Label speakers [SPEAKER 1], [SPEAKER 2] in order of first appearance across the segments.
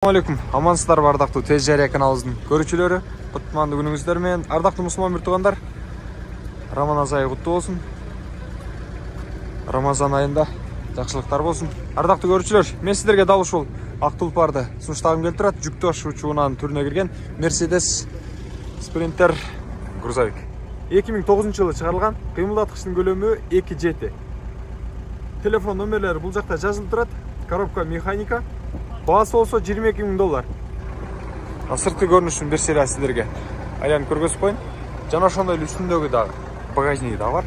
[SPEAKER 1] Assalamualaikum, амансыздар ардактуу Тез Жария каналыбыздын көрүүчүлөрү. Кутмандуу күнүңүздөр менен ардактуу мусулман бир туугандар. Рамазан айы куттуу болсун. Рамазан айында жакшылыктар болсун. Ардактуу көрүүчүлөр, мен сиздерге дал ушул ак тулпарды сунуштагым келип турат. Жүк ташуучу унаанын түрүнө кирген Mercedes Sprinter грузовик. 2009 жылы чыгарылган, кыймылдаткычтын көлөмү 2.7. Телефон номерлери бул жакта жазылып турат. Коробка механика. Баасы болсо $22.000. Сырткы көрүнүшүн бир серия сиздерге айланып көргөзүп коеюн. Жана ошондой эле үстүндөгү дагы багажниги да бар.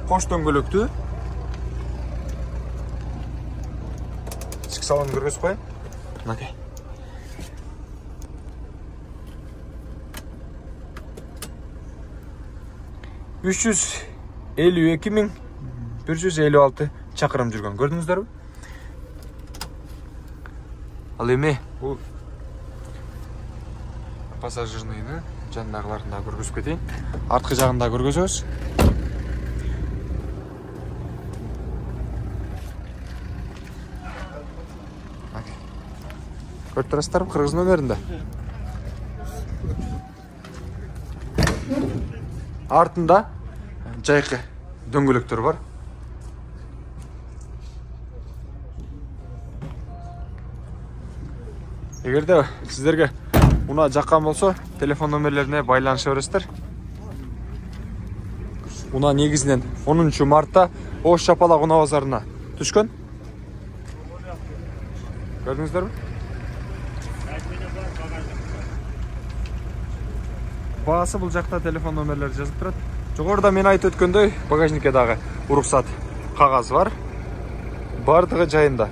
[SPEAKER 1] Кош дөңгөлөктүү. Ички салонун көргөзүп коеюн. Мынакей. $352.156 чакырым жүргөн. Көрдүңүздөрбү? Ал эми бул пассажирныйны жанындагыларын да көргөзүп кетейин. Арткы жагын да көргөзөбүз. Көрүп турасыздарбы, кыргыз номеринде. Артында жайкы дөңгөлөктөр бар. Эгерде сиздерге унаа жаккан болсо, телефон номерлерине байланыша бересиздер. Унаа негизинен 10 мартта Ош Чапалак унаа базарына түшкөн. Көрдүңүздөрбү? Баасы бул жакта телефон номерлери жазылып турат. Жогоруда мен айтып өткөндөй, багажникке дагы уруксат кагазы бар. Бардыгы жайында.